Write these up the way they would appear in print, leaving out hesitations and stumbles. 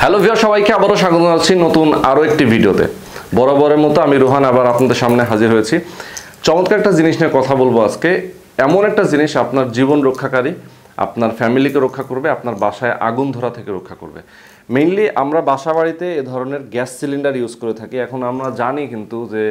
Hello viewer, সবাইকে আবারও স্বাগত জানাচ্ছি নতুন আরও একটি ভিডিওতে। বরাবরের মতো আমি রোহান আবার আপনাদের সামনে হাজির হয়েছি। চমৎকার একটা জিনিস নিয়ে কথা বলবো আজকে। এমন একটা জিনিস আপনার জীবন রক্ষাকারী, আপনার ফ্যামিলিকে রক্ষা করবে, আপনার বাসায় আগুন ধরা থেকে রক্ষা করবে। মেইনলি আমরা বাসা বাড়িতে এ ধরনের গ্যাস সিলিন্ডার ইউজ করে থাকি। এখন আমরা জানি কিন্তু যে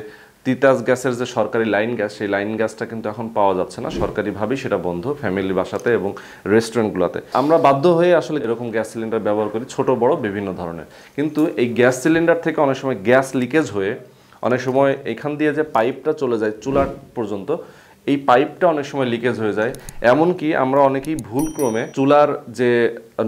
তিতাস গ্যাসের যে সরকারি লাইন গ্যাস, সেই লাইন গ্যাসটা কিন্তু এখন পাওয়া যাচ্ছে না, সরকারিভাবেই সেটা বন্ধ ফ্যামিলি বাসাতে এবং রেস্টুরেন্টগুলোতে। আমরা বাধ্য হয়ে আসলে এরকম গ্যাস সিলিন্ডার ব্যবহার করি, ছোট বড় বিভিন্ন ধরনের। কিন্তু এই গ্যাস সিলিন্ডার থেকে অনেক সময় গ্যাস লিকেজ হয়ে অনেক সময় এখান দিয়ে যে পাইপটা চলে যায় চুলার পর্যন্ত, এই পাইপটা অনেক সময় লিকেজ হয়ে যায়। এমনকি আমরা অনেকেই ভুলক্রমে চুলার যে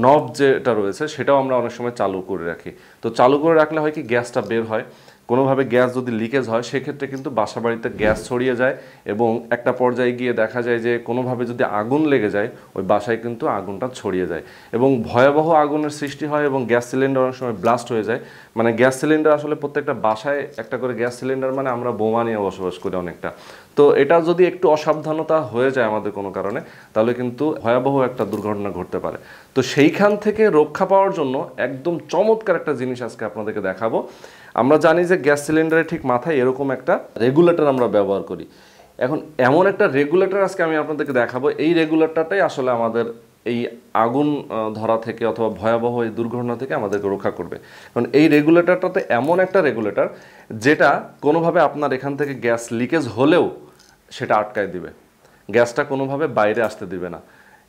নব যেটা রয়েছে সেটাও আমরা অনেক সময় চালু করে রাখি। তো চালু করে রাখলে হয় কি, গ্যাসটা বের হয়। কোনোভাবে গ্যাস যদি লিকেজ হয় সেক্ষেত্রে কিন্তু বাসা বাড়িতে গ্যাস ছড়িয়ে যায় এবং একটা পর্যায়ে গিয়ে দেখা যায় যে কোনোভাবে যদি আগুন লেগে যায় ওই বাসায় কিন্তু আগুনটা ছড়িয়ে যায় এবং ভয়াবহ আগুনের সৃষ্টি হয় এবং গ্যাস সিলিন্ডার অনেক সময় ব্লাস্ট হয়ে যায়। মানে গ্যাস সিলিন্ডার আসলে প্রত্যেকটা বাসায় একটা করে গ্যাস সিলিন্ডার, মানে আমরা বোমা নিয়ে বসবাস করি অনেকটা। তো এটা যদি একটু অসাবধানতা হয়ে যায় আমাদের কোনো কারণে, তাহলে কিন্তু ভয়াবহ একটা দুর্ঘটনা ঘটতে পারে। তো সেইখান থেকে রক্ষা পাওয়ার জন্য একদম চমৎকার একটা জিনিস আজকে আপনাদেরকে দেখাবো। আমরা জানি যে গ্যাস সিলিন্ডারের ঠিক মাথায় এরকম একটা রেগুলেটর আমরা ব্যবহার করি। এখন এমন একটা রেগুলেটর আজকে আমি আপনাদেরকে দেখাবো। এই রেগুলেটরটাই আসলে আমাদের এই আগুন ধরা থেকে অথবা ভয়াবহ এই দুর্ঘটনা থেকে আমাদেরকে রক্ষা করবে। কারণ এই রেগুলেটরটাতে এমন একটা রেগুলেটর যেটা কোনোভাবে আপনার এখান থেকে গ্যাস লিকেজ হলেও সেটা আটকায় দিবে, গ্যাসটা কোনোভাবে বাইরে আসতে দিবে না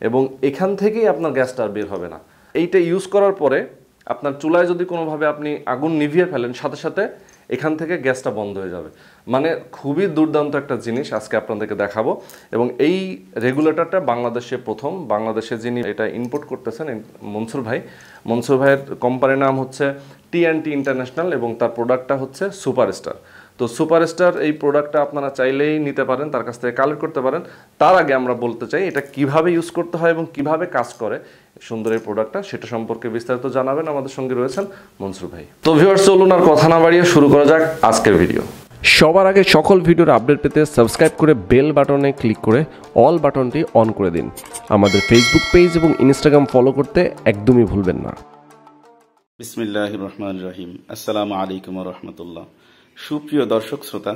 এবং এখান থেকেই আপনার গ্যাসটা আর বের হবে না। এইটা ইউজ করার পরে আপনার চুলায় যদি কোনোভাবে আপনি আগুন নিভিয়ে ফেলেন, সাথে সাথে এখান থেকে গ্যাসটা বন্ধ হয়ে যাবে। মানে খুবই দুর্দান্ত একটা জিনিস আজকে আপনাদেরকে দেখাবো। এবং এই রেগুলেটরটা বাংলাদেশে প্রথম, বাংলাদেশে যিনি এটা ইম্পোর্ট করতেছেন মনসুর ভাইয়ের কোম্পানির নাম হচ্ছে টি&টি ইন্টারন্যাশনাল এবং তার প্রোডাক্টটা হচ্ছে সুপারস্টার। তো সুপারস্টার এই প্রোডাক্টটা আপনারা চাইলেই নিতে পারেন, তার কাছ থেকে কালেক্ট করতে পারেন। তার আগে আমরা বলতে চাই এটা কিভাবে ইউজ করতে হয় এবং কিভাবে কাজ করে সুন্দর এই প্রোডাক্টটা, সেটা সম্পর্কে বিস্তারিত জানাবেন। আমাদের সঙ্গে রয়েছেন মনসুর ভাই। তো ভিউয়ার্স, চলুন আর কথা না বাড়িয়ে শুরু করা যাক আজকের ভিডিও। সবার আগে সকল ভিডিওর আপডেট পেতে সাবস্ক্রাইব করে বেল বাটনে ক্লিক করে অল বাটনটি অন করে দিন। আমাদের ফেসবুক পেজ এবং ইনস্টাগ্রাম ফলো করতে একদমই ভুলবেন না। বিসমিল্লাহির রহমানির রহিম। আসসালামু আলাইকুম ওয়া রাহমাতুল্লাহ। সুপ্রিয় দর্শক শ্রোতা,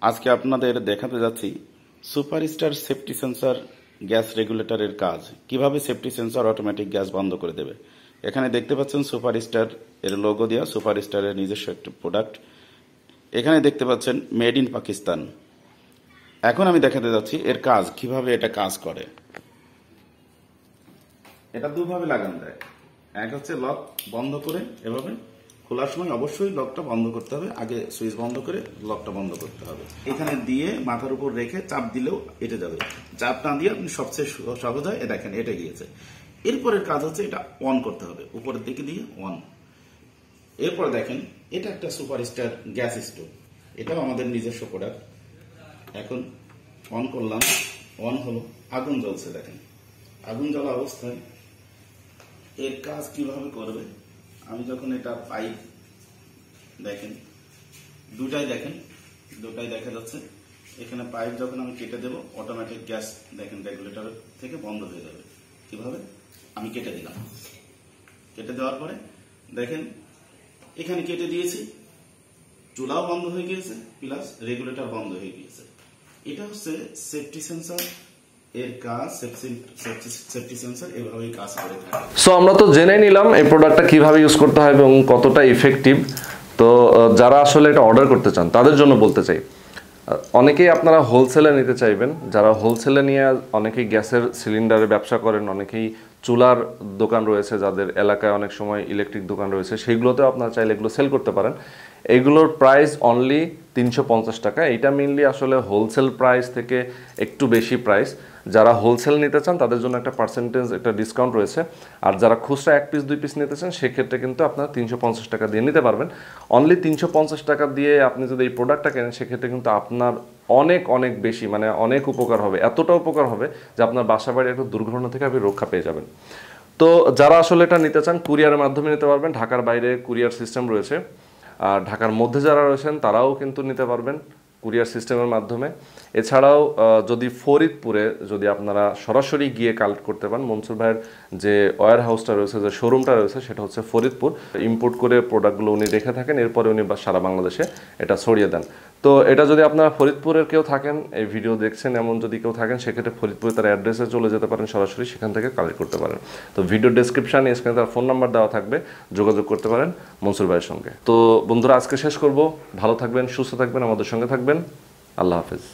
আজকে আপনাদের দেখাতে যাচ্ছি সুপারস্টার সেফটি সেন্সর গ্যাস রেগুলেটরের কাজ, কিভাবে সেফটি সেন্সর অটোমেটিক গ্যাস বন্ধ করে দেবে। এখানে দেখতে পাচ্ছেন সুপারস্টার এর লোগো দেওয়া, সুপারস্টারের নিজস্ব একটা প্রোডাক্ট। এখানে দেখতে পাচ্ছেন মেড ইন পাকিস্তান। এখন আমি দেখাতে যাচ্ছি এর কাজ, কিভাবে এটা কাজ করে। এটা দুভাবে লাগানো যায়। এক হচ্ছে লক বন্ধ করে, এভাবে খোলার সময় অবশ্যই লকটা বন্ধ করতে হবে, আগে সুইচ বন্ধ করে লকটা বন্ধ করতে হবে। এখানে দিয়ে মাথার উপর রেখে চাপ দিলেও এটা যাবে, চাপ না দিয়ে আপনি সবচেয়ে সহজ হয়। দেখেন এটা গিয়েছে। এরপরের কাজ হচ্ছে এটা অন করতে হবে, উপরের দিকে দিয়ে অন। এরপরে দেখেন এটা একটা সুপারস্টার গ্যাস স্টোভ, এটাও আমাদের নিজস্ব প্রোডাক্ট। এখন অন করলাম, অন হলো, আগুন জ্বলছে। দেখেন আগুন জ্বলা অবস্থায় এর কাজ কিভাবে করবে। আমি যখন এটা পাইপ, দেখেন দুটাই দেখা যাচ্ছে। এখানে পাইপ যখন আমি কেটে দেব, অটোমেটিক গ্যাস দেখেন রেগুলেটর থেকে বন্ধ হয়ে যাবে। কিভাবে আমি কেটে দিলাম, কেটে দেওয়ার পরে দেখেন এখানে কেটে দিয়েছি, চুলাও বন্ধ হয়ে গিয়েছে, প্লাস রেগুলেটর বন্ধ হয়ে গিয়েছে। এটা হচ্ছে সেফটি সেন্সর এর কাজ। সেফটি সেন্সর এভাবেই কাজ করে থাকে। সো আমরা তো জেনে নিলাম এই প্রোডাক্টটা কিভাবে ইউজ করতে হয় এবং কতটা ইফেক্টিভ। তো যারা আসলে এটা অর্ডার করতে চান তাদের জন্য বলতে চাই, অনেকেই আপনারা হোলসেলে নিতে চাইবেন। যারা হোলসেলে নিয়ে অনেকেই গ্যাসের সিলিন্ডারের ব্যবসা করেন, অনেকেই চুলার দোকান রয়েছে, যাদের এলাকায় অনেক সময় ইলেকট্রিক দোকান রয়েছে, সেইগুলোতেও আপনারা চাইলে এগুলো সেল করতে পারেন। এইগুলোর প্রাইস অনলি 350 টাকা। এইটা মেনলি আসলে হোলসেল প্রাইস থেকে একটু বেশি প্রাইস। যারা হোলসেল নিতে চান তাদের জন্য একটা পার্সেন্টেজ, একটা ডিসকাউন্ট রয়েছে। আর যারা খুচরা 1 পিস 2 পিস নিতে চান সেক্ষেত্রে কিন্তু আপনারা 350 টাকা দিয়ে নিতে পারবেন। অনলি 350 টাকা দিয়ে আপনি যদি এই প্রোডাক্টটা কেনেন সেক্ষেত্রে কিন্তু আপনার অনেক অনেক বেশি, মানে অনেক উপকার হবে। এতটা উপকার হবে যে আপনার বাসা বাড়ির একটা দুর্ঘটনা থেকে আপনি রক্ষা পেয়ে যাবেন। তো যারা আসলে এটা নিতে চান কুরিয়ারের মাধ্যমে নিতে পারবেন। ঢাকার বাইরে কুরিয়ার সিস্টেম রয়েছে, আর ঢাকার মধ্যে যারা রয়েছেন তারাও কিন্তু নিতে পারবেন। কুরিয়ার সিস্টেমের মাধ্যমে। এছাড়াও যদি ফরিদপুরে যদি আপনারা সরাসরি গিয়ে কালেক্ট করতে পারেন, মনসুর ভাইয়ের যে ওয়্যার হাউসটা রয়েছে, যে শোরুমটা রয়েছে, সেটা হচ্ছে ফরিদপুর। ইম্পোর্ট করে প্রোডাক্টগুলো উনি রেখে থাকেন, এরপরে উনি সারা বাংলাদেশে এটা ছড়িয়ে দেন। তো এটা যদি আপনারা ফরিদপুরের কেউ থাকেন, এই ভিডিও দেখছেন এমন যদি কেউ থাকেন, সেক্ষেত্রে ফরিদপুরে তার অ্যাড্রেসে চলে যেতে পারেন, সরাসরি সেখান থেকে কালেক্ট করতে পারেন। তো ভিডিও ডেসক্রিপশানে স্ক্রিনে তার ফোন নাম্বার দেওয়া থাকবে, যোগাযোগ করতে পারেন মনসুর ভাইয়ের সঙ্গে। তো বন্ধুরা, আজকে শেষ করব। ভালো থাকবেন, সুস্থ থাকবেন, আমাদের সঙ্গে থাকবেন। আল্লাহ হাফেজ।